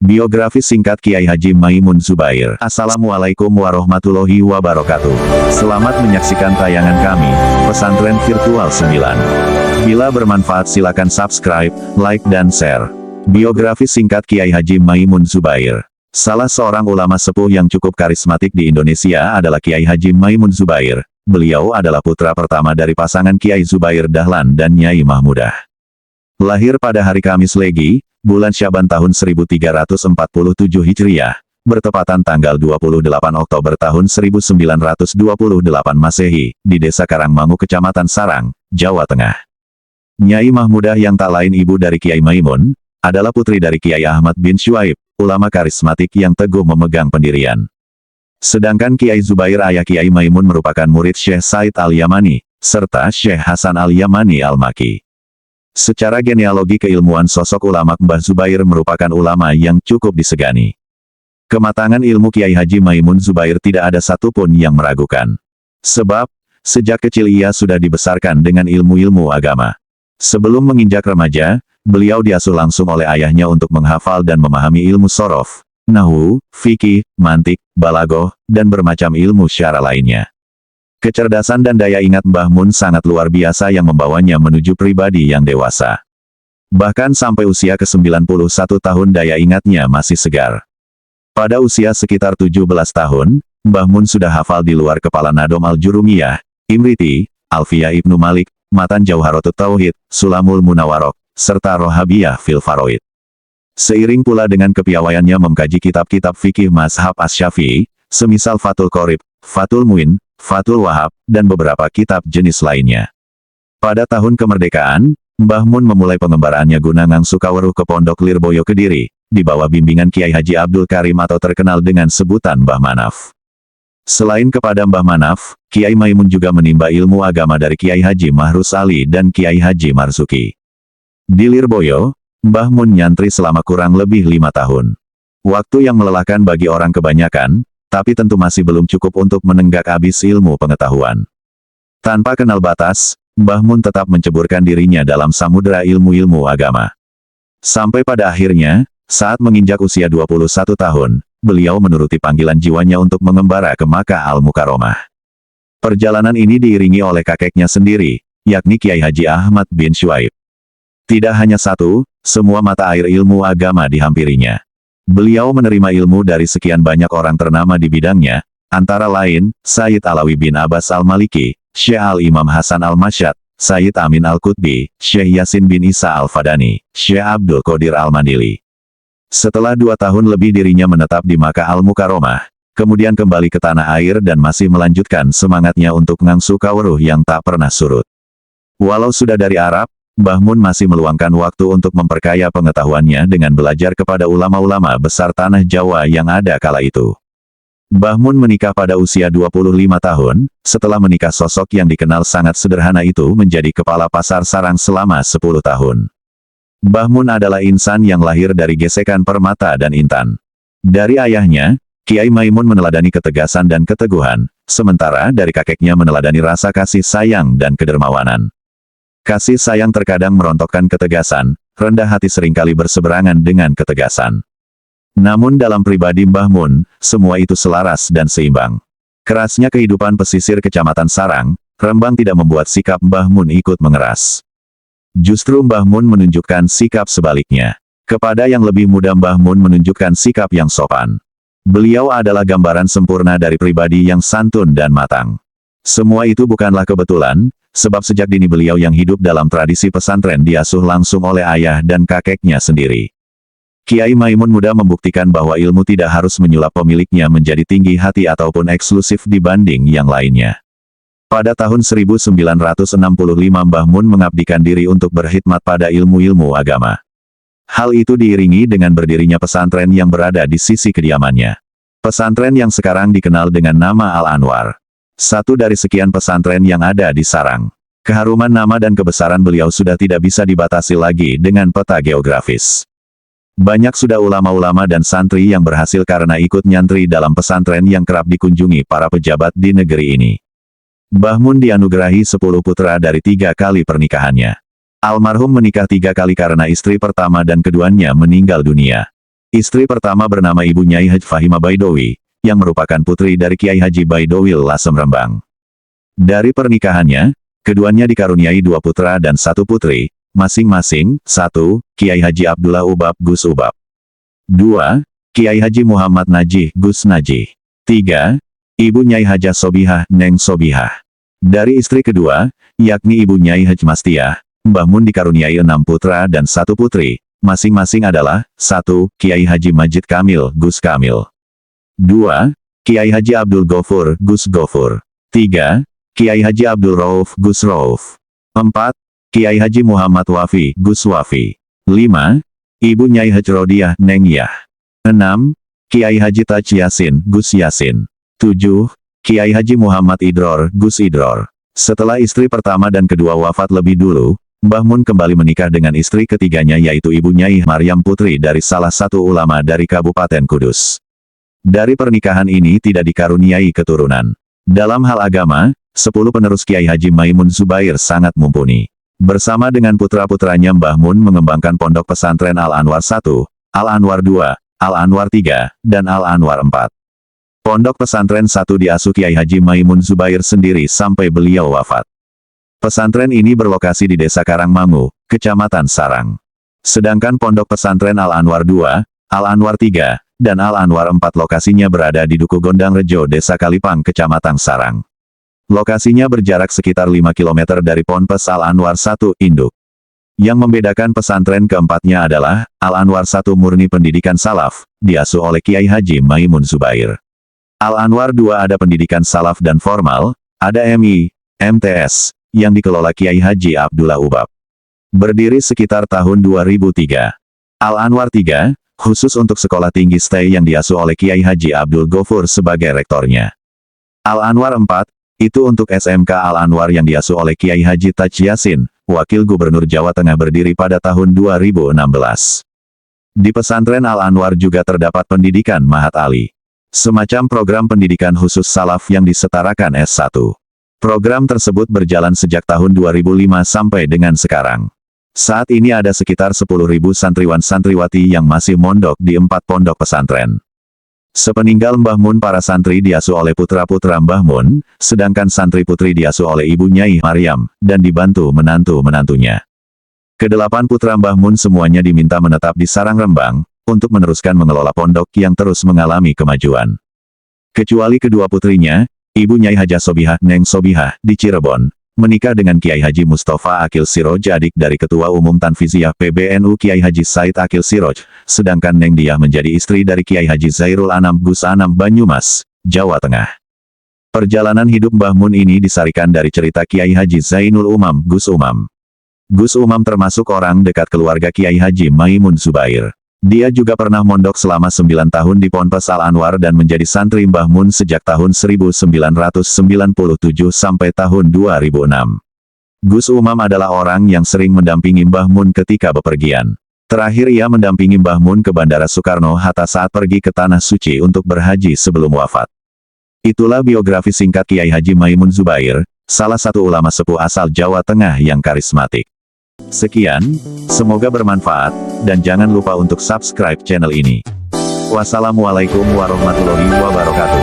Biografi singkat Kiai Haji Maimun Zubair. Assalamualaikum warahmatullahi wabarakatuh. Selamat menyaksikan tayangan kami, Pesantren Virtual 9. Bila bermanfaat silakan subscribe, like dan share. Biografi singkat Kiai Haji Maimun Zubair. Salah seorang ulama sepuh yang cukup karismatik di Indonesia adalah Kiai Haji Maimun Zubair. Beliau adalah putra pertama dari pasangan Kiai Zubair Dahlan dan Nyai Mahmudah. Lahir pada hari Kamis Legi, bulan Syaban tahun 1347 Hijriah, bertepatan tanggal 28 Oktober tahun 1928 Masehi, di Desa Karangmangu Kecamatan Sarang, Jawa Tengah. Nyai Mahmudah yang tak lain ibu dari Kiai Maimun, adalah putri dari Kiai Ahmad bin Syuaib, ulama karismatik yang teguh memegang pendirian. Sedangkan Kiai Zubair ayah Kiai Maimun merupakan murid Syekh Said Al-Yamani, serta Syekh Hasan Al-Yamani Al-Maki. Secara genealogi keilmuan sosok ulama Mbah Zubair merupakan ulama yang cukup disegani. Kematangan ilmu Kiai Haji Maimun Zubair tidak ada satupun yang meragukan. Sebab, sejak kecil ia sudah dibesarkan dengan ilmu-ilmu agama. Sebelum menginjak remaja, beliau diasuh langsung oleh ayahnya untuk menghafal dan memahami ilmu sorof, nahwu, fikih, mantik, balagoh, dan bermacam ilmu syara lainnya. Kecerdasan dan daya ingat Mbah Mun sangat luar biasa yang membawanya menuju pribadi yang dewasa. Bahkan sampai usia ke-91 tahun daya ingatnya masih segar. Pada usia sekitar 17 tahun, Mbah Mun sudah hafal di luar kepala Nadom Al-Jurumiyah, Imriti, Alfiyah Ibnu Malik, Matan Jauharotut Tauhid, Sulamul Munawarok, serta Rohabiyah fil Faroid. Seiring pula dengan kepiawaiannya mengkaji kitab-kitab fikih mazhab Asy-Syafi'i, semisal Fathul Qorib, Fathul Muin, Fathul Wahab, dan beberapa kitab jenis lainnya. Pada tahun kemerdekaan, Mbah Mun memulai pengembaraannya guna ngangsu kawruh ke Pondok Lirboyo Kediri, di bawah bimbingan Kiai Haji Abdul Karim atau terkenal dengan sebutan Mbah Manaf. Selain kepada Mbah Manaf, Kiai Maimun juga menimba ilmu agama dari Kiai Haji Mahrus Ali dan Kiai Haji Marzuki. Di Lirboyo, Mbah Mun nyantri selama kurang lebih 5 tahun. Waktu yang melelahkan bagi orang kebanyakan, tapi tentu masih belum cukup untuk menenggak habis ilmu pengetahuan. Tanpa kenal batas, Mbah Mun tetap menceburkan dirinya dalam samudera ilmu-ilmu agama. Sampai pada akhirnya, saat menginjak usia 21 tahun, beliau menuruti panggilan jiwanya untuk mengembara ke Makkah Al-Mukarramah. Perjalanan ini diiringi oleh kakeknya sendiri, yakni Kiai Haji Ahmad bin Syuaib. Tidak hanya satu, semua mata air ilmu agama dihampirinya. Beliau menerima ilmu dari sekian banyak orang ternama di bidangnya, antara lain, Sayyid Alawi bin Abbas Al-Maliki, Syekh Al-Imam Hasan Al-Masyad, Sayyid Amin Al-Qutbi, Syekh Yasin bin Isa Al-Fadani, Syekh Abdul Qadir Al-Mandili. Setelah 2 tahun lebih dirinya menetap di Makkah Al-Mukarramah, kemudian kembali ke tanah air dan masih melanjutkan semangatnya untuk ngangsu kawruh yang tak pernah surut. Walau sudah dari Arab, Mbah Mun masih meluangkan waktu untuk memperkaya pengetahuannya dengan belajar kepada ulama-ulama besar tanah Jawa yang ada kala itu. Mbah Mun menikah pada usia 25 tahun, setelah menikah sosok yang dikenal sangat sederhana itu menjadi kepala pasar Sarang selama 10 tahun. Mbah Mun adalah insan yang lahir dari gesekan permata dan intan. Dari ayahnya, Kiai Maimun meneladani ketegasan dan keteguhan, sementara dari kakeknya meneladani rasa kasih sayang dan kedermawanan. Kasih sayang terkadang merontokkan ketegasan, rendah hati seringkali berseberangan dengan ketegasan. Namun dalam pribadi Mbah Mun, semua itu selaras dan seimbang. Kerasnya kehidupan pesisir Kecamatan Sarang, Rembang tidak membuat sikap Mbah Mun ikut mengeras. Justru Mbah Mun menunjukkan sikap sebaliknya. Kepada yang lebih muda Mbah Mun menunjukkan sikap yang sopan. Beliau adalah gambaran sempurna dari pribadi yang santun dan matang. Semua itu bukanlah kebetulan, sebab sejak dini beliau yang hidup dalam tradisi pesantren diasuh langsung oleh ayah dan kakeknya sendiri. Kiai Maimun muda membuktikan bahwa ilmu tidak harus menyulap pemiliknya menjadi tinggi hati ataupun eksklusif dibanding yang lainnya. Pada tahun 1965 Mbah Mun mengabdikan diri untuk berkhidmat pada ilmu-ilmu agama. Hal itu diiringi dengan berdirinya pesantren yang berada di sisi kediamannya. Pesantren yang sekarang dikenal dengan nama Al-Anwar. Satu dari sekian pesantren yang ada di Sarang. Keharuman nama dan kebesaran beliau sudah tidak bisa dibatasi lagi dengan peta geografis. Banyak sudah ulama-ulama dan santri yang berhasil karena ikut nyantri dalam pesantren yang kerap dikunjungi para pejabat di negeri ini. Mbah Mun dianugerahi 10 putra dari 3 kali pernikahannya. Almarhum menikah 3 kali karena istri pertama dan keduanya meninggal dunia. Istri pertama bernama Ibu Nyai Haji Fahimah Baidowi, yang merupakan putri dari Kiai Haji Baidowi Lasem Rembang. Dari pernikahannya, keduanya dikaruniai 2 putra dan 1 putri, masing-masing. 1. Kiai Haji Abdullah Ubab Gus Ubab. 2. Kiai Haji Muhammad Najih Gus Najih. 3. Ibu Nyai Hajah Sobihah Neng Sobihah. Dari istri kedua, yakni Ibu Nyai Haji Mastiah, Mbah Mun dikaruniai 6 putra dan 1 putri, masing-masing adalah 1. Kiai Haji Majid Kamil Gus Kamil. 2. Kiai Haji Abdul Gofur Gus Gofur. 3. Kiai Haji Abdul Rauf Gus Rauf. 4. Kiai Haji Muhammad Wafi Gus Wafi. 5. Ibu Nyai Haji Rodiah Neng Yah. 6. Kiai Haji Taj Yasin Gus Yasin. 7. Kiai Haji Muhammad Idror Gus Idror. Setelah istri pertama dan kedua wafat lebih dulu, Mbah Mun kembali menikah dengan istri ketiganya yaitu Ibu Nyai Maryam putri dari salah satu ulama dari Kabupaten Kudus. Dari pernikahan ini tidak dikaruniai keturunan. Dalam hal agama, 10 penerus Kiai Haji Maimun Zubair sangat mumpuni. Bersama dengan putra-putranya Mbah Mun mengembangkan pondok pesantren Al-Anwar 1, Al-Anwar 2, Al-Anwar 3, dan Al-Anwar 4. Pondok pesantren 1 diasuh Kiai Haji Maimun Zubair sendiri sampai beliau wafat. Pesantren ini berlokasi di Desa Karangmangu, Kecamatan Sarang. Sedangkan pondok pesantren Al-Anwar 2, Al-Anwar 3, dan Al-Anwar 4 lokasinya berada di Duku Gondang Rejo Desa Kalipang Kecamatan Sarang. Lokasinya berjarak sekitar 5 km dari Ponpes Al-Anwar 1 Induk. Yang membedakan pesantren keempatnya adalah, Al-Anwar 1 murni pendidikan salaf, diasuh oleh Kiai Haji Maimun Zubair. Al-Anwar 2 ada pendidikan salaf dan formal, ada MI, MTS, yang dikelola Kiai Haji Abdullah Ubab. Berdiri sekitar tahun 2003. Al-Anwar 3, khusus untuk sekolah tinggi stay yang diasuh oleh Kiai Haji Abdul Gofur sebagai rektornya. Al-Anwar 4, itu untuk SMK Al-Anwar yang diasuh oleh Kiai Haji Taj Yasin, Wakil Gubernur Jawa Tengah berdiri pada tahun 2016. Di pesantren Al-Anwar juga terdapat pendidikan Mahat Ali. Semacam program pendidikan khusus salaf yang disetarakan S1. Program tersebut berjalan sejak tahun 2005 sampai dengan sekarang. Saat ini ada sekitar 10.000 santriwan-santriwati yang masih mondok di 4 pondok pesantren. Sepeninggal Mbah Mun para santri diasuh oleh putra-putra Mbah Mun, sedangkan santri putri diasuh oleh Ibu Nyai Maryam, dan dibantu menantu-menantunya. Kedelapan putra Mbah Mun semuanya diminta menetap di Sarang Rembang, untuk meneruskan mengelola pondok yang terus mengalami kemajuan. Kecuali kedua putrinya, Ibu Nyai Hajah Sobihah Neng Sobihah, di Cirebon, menikah dengan Kiai Haji Mustafa Akil Siroj adik dari Ketua Umum Tanfiziyah PBNU Kiai Haji Said Akil Siroj, sedangkan Neng Diah menjadi istri dari Kiai Haji Zairul Anam Gus Anam Banyumas, Jawa Tengah. Perjalanan hidup Mbah Mun ini disarikan dari cerita Kiai Haji Zainul Umam Gus Umam. Gus Umam termasuk orang dekat keluarga Kiai Haji Maimun Zubair. Dia juga pernah mondok selama 9 tahun di Ponpes Al-Anwar dan menjadi santri Mbah Mun sejak tahun 1997 sampai tahun 2006. Gus Umam adalah orang yang sering mendampingi Mbah Mun ketika bepergian. Terakhir ia mendampingi Mbah Mun ke Bandara Soekarno-Hatta saat pergi ke Tanah Suci untuk berhaji sebelum wafat. Itulah biografi singkat Kiai Haji Maimun Zubair, salah satu ulama sepuh asal Jawa Tengah yang karismatik. Sekian, semoga bermanfaat, dan jangan lupa untuk subscribe channel ini. Wassalamualaikum warahmatullahi wabarakatuh.